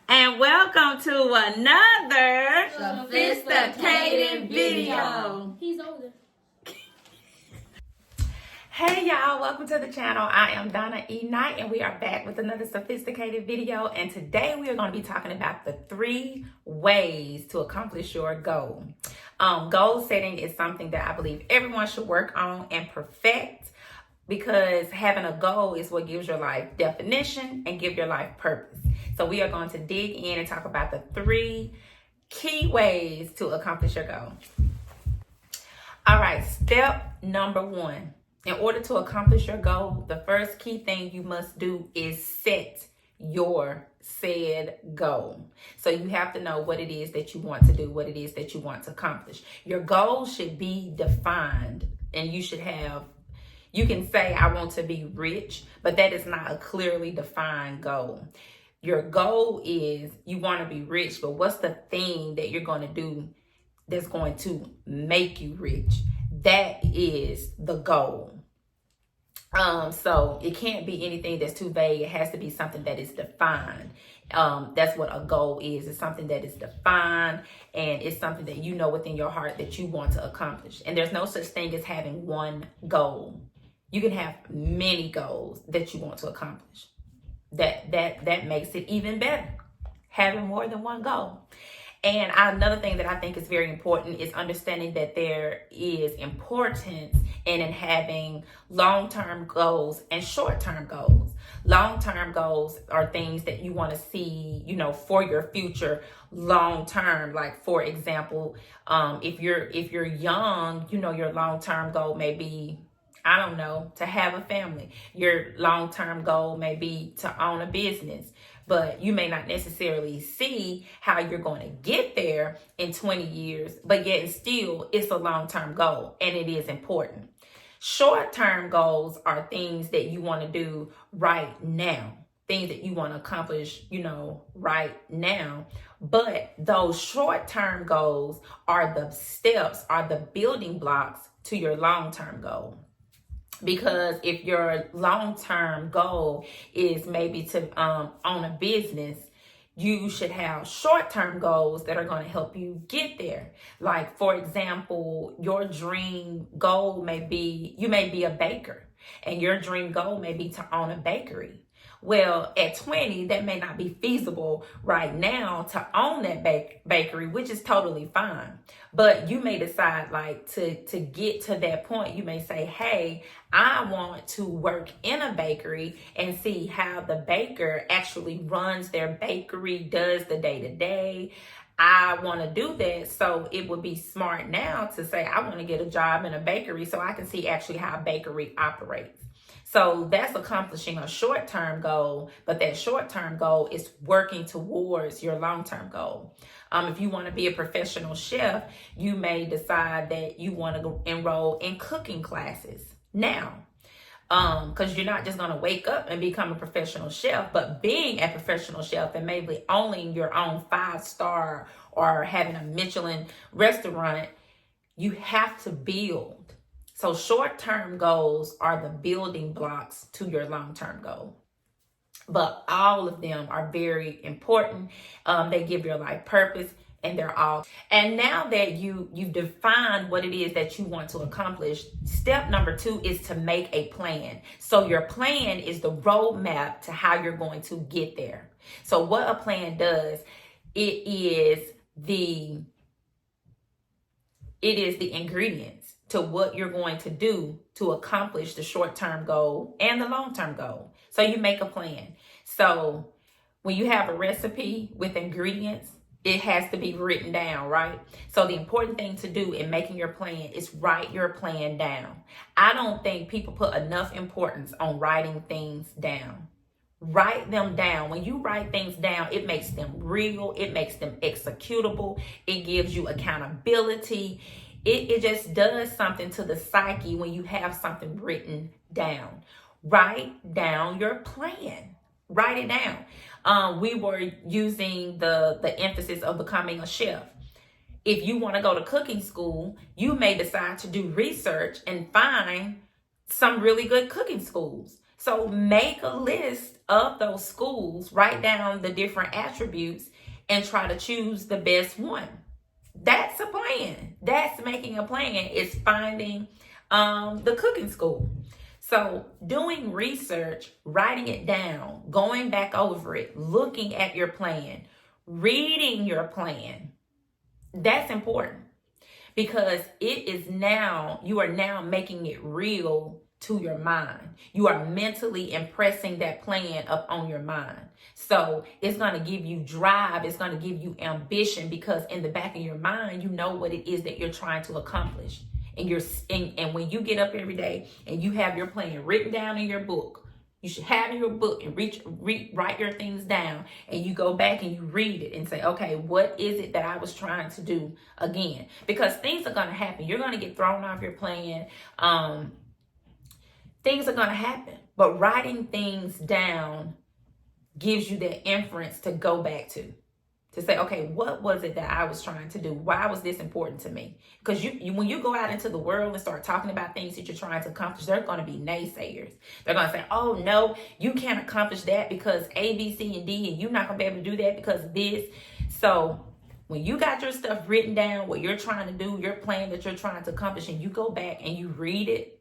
And welcome to another sophisticated video. He's older. Hey y'all, welcome to the channel. I am Donna E. Knight and we are back with another sophisticated video. And today we are going to be talking about the 3 ways to accomplish your goal. Goal setting is something that I believe everyone should work on and perfect, because having a goal is what gives your life definition and give your life purpose. So we are going to dig in and talk about the 3 key ways to accomplish your goal. All right, step number 1. In order to accomplish your goal, the first key thing you must do is set your said goal. So you have to know what it is that you want to do, what it is that you want to accomplish. Your goal should be defined, and you can say, I want to be rich, but that is not a clearly defined goal. Your goal is you want to be rich, but what's the thing that you're going to do that's going to make you rich? That is the goal. So it can't be anything that's too vague. It has to be something that is defined. That's what a goal is. It's something that is defined, and it's something that you know within your heart that you want to accomplish. And there's no such thing as having one goal. You can have many goals that you want to accomplish. That makes it even better, having more than one goal. And another thing that I think is very important is understanding that there is importance in having long-term goals and short-term goals. Long-term goals are things that you want to see, for your future long-term. Like, for example, if you're young, your long-term goal may be, to have a family. Your long-term goal may be to own a business, but you may not necessarily see how you're going to get there in 20 years, but yet still it's a long-term goal and it is important. Short-term goals are things that you want to do right now, things that you want to accomplish, right now. But those short-term goals are the steps, are the building blocks to your long-term goal. Because if your long-term goal is maybe to own a business, you should have short-term goals that are going to help you get there. Like, for example, your dream goal you may be a baker, and your dream goal may be to own a bakery. Well, at 20, that may not be feasible right now to own that bakery, which is totally fine. But you may decide, to get to that point, you may say, hey, I want to work in a bakery and see how the baker actually runs their bakery, does the day-to-day. I want to do that. So it would be smart now to say, I want to get a job in a bakery so I can see actually how a bakery operates. So that's accomplishing a short-term goal, but that short-term goal is working towards your long-term goal. If you want to be a professional chef, you may decide that you want to enroll in cooking classes now. Because you're not just going to wake up and become a professional chef, but being a professional chef and maybe owning your own 5-star or having a Michelin restaurant, you have to build. So short-term goals are the building blocks to your long-term goal. But all of them are very important. They give your life purpose, and they're all. And now that you've defined what it is that you want to accomplish, step number 2 is to make a plan. So your plan is the roadmap to how you're going to get there. So what a plan does, it is the ingredients to what you're going to do to accomplish the short-term goal and the long-term goal. So you make a plan. So when you have a recipe with ingredients, it has to be written down, right? So the important thing to do in making your plan is write your plan down. I don't think people put enough importance on writing things down. Write them down. When you write things down, it makes them real. It makes them executable. It gives you accountability. It just does something to the psyche when you have something written down. Write down your plan. Write it down. We were using the emphasis of becoming a chef. If you want to go to cooking school, you may decide to do research and find some really good cooking schools. So make a list of those schools, write down the different attributes, and try to choose the best one. That's a plan. That's making a plan. It's finding the cooking school. So doing research, writing it down, going back over it, looking at your plan, reading your plan, that's important, because you are now making it real to your mind. You are mentally impressing that plan up on your mind. So it's going to give you drive. It's going to give you ambition, because in the back of your mind, you know what it is that you're trying to accomplish. And when you get up every day and you have your plan written down in your book, you should have your book and write your things down, and you go back and you read it and say, okay, what is it that I was trying to do again? Because things are going to happen. You're going to get thrown off your plan. Things are going to happen. But writing things down gives you that inference to go back to say, okay, what was it that I was trying to do? Why was this important to me? Because when you go out into the world and start talking about things that you're trying to accomplish, there are going to be naysayers. They're going to say, oh, no, you can't accomplish that because A, B, C, and D, and you're not going to be able to do that because of this. So when you got your stuff written down, what you're trying to do, your plan that you're trying to accomplish, and you go back and you read it,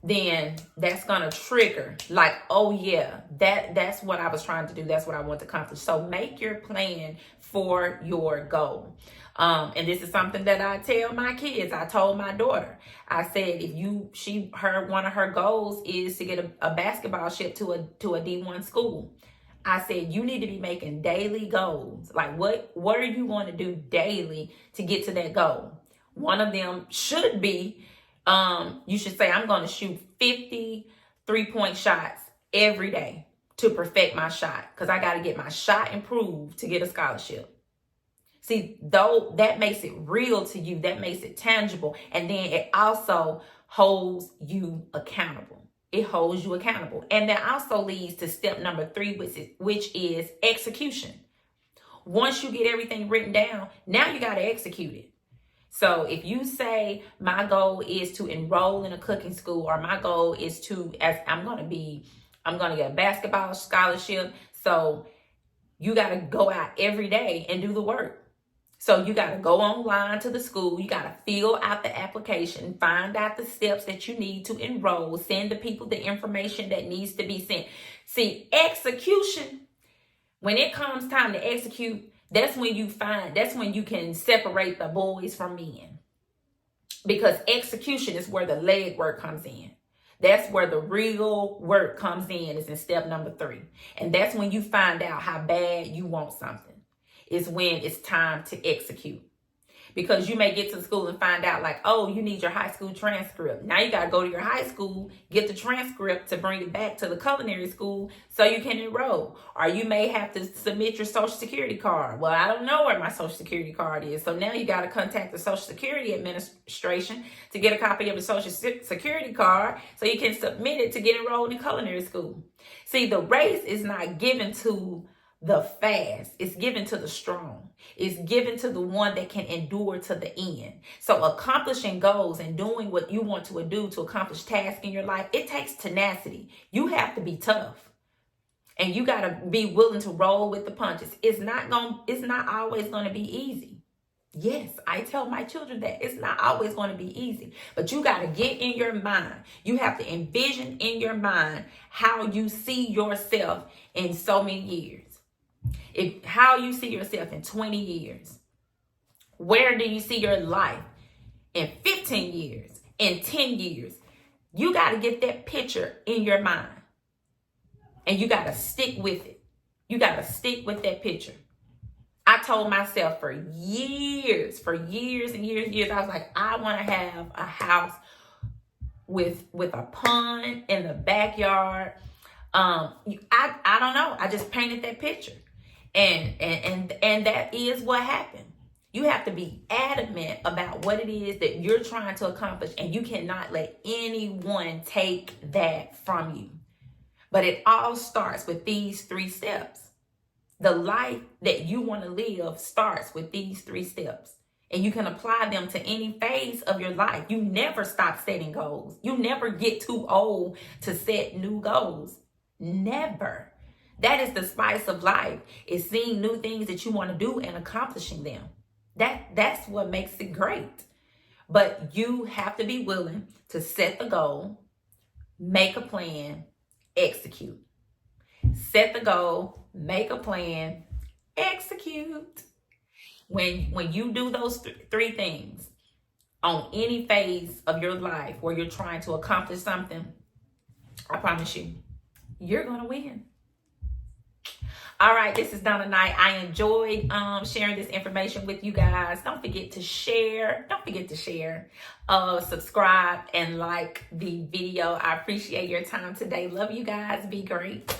then that's going to trigger like, oh yeah, that's what I was trying to do. That's what I want to accomplish. So make your plan for your goal. And this is something that I tell my kids. I told my daughter, I said, one of her goals is to get a basketball ship to a D1 school. I said, you need to be making daily goals. Like what are you going to do daily to get to that goal? One of them should be, you should say, I'm going to shoot 50 3-point shots every day to perfect my shot, because I got to get my shot improved to get a scholarship. See, though, that makes it real to you. That makes it tangible. And then it also holds you accountable. It holds you accountable. And that also leads to step number 3, which is execution. Once you get everything written down, now you got to execute it. So if you say my goal is to enroll in a cooking school, or my goal is I'm going to get a basketball scholarship. So you got to go out every day and do the work. So you got to go online to the school. You got to fill out the application, find out the steps that you need to enroll, send the people the information that needs to be sent. See, execution, when it comes time to execute, that's when you can separate the boys from men. Because execution is where the leg work comes in. That's where the real work comes in, is in step number 3. And that's when you find out how bad you want something. Is when it's time to execute. Because you may get to school and find out like, oh, you need your high school transcript. Now you got to go to your high school, get the transcript to bring it back to the culinary school so you can enroll. Or you may have to submit your social security card. Well, I don't know where my social security card is. So now you got to contact the Social Security Administration to get a copy of the social security card so you can submit it to get enrolled in culinary school. See, the race is not given to the fast. It's given to the strong. It's given to the one that can endure to the end. So accomplishing goals and doing what you want to do to accomplish tasks in your life, it takes tenacity. You have to be tough. And you got to be willing to roll with the punches. It's not always going to be easy. Yes, I tell my children that it's not always going to be easy, but you got to get in your mind. You have to envision in your mind how you see yourself in so many years. How you see yourself in 20 years. Where do you see your life in 15 years, in 10 years? You got to get that picture in your mind. And you got to stick with it. You got to stick with that picture. I told myself for years and years, I was like, I want to have a house with a pond in the backyard. I don't know. I just painted that picture. And that is what happened. You have to be adamant about what it is that you're trying to accomplish, and you cannot let anyone take that from you. But it all starts with these 3 steps. The life that you want to live starts with these 3 steps. And you can apply them to any phase of your life. You never stop setting goals. You never get too old to set new goals. Never. That is the spice of life, is seeing new things that you want to do and accomplishing them. That's what makes it great. But you have to be willing to set the goal, make a plan, execute. Set the goal, make a plan, execute. When you do those three things on any phase of your life where you're trying to accomplish something, I promise you, you're going to win. All right, this is Donna Knight. I enjoyed sharing this information with you guys. Don't forget to share. Subscribe and like the video. I appreciate your time today. Love you guys. Be great.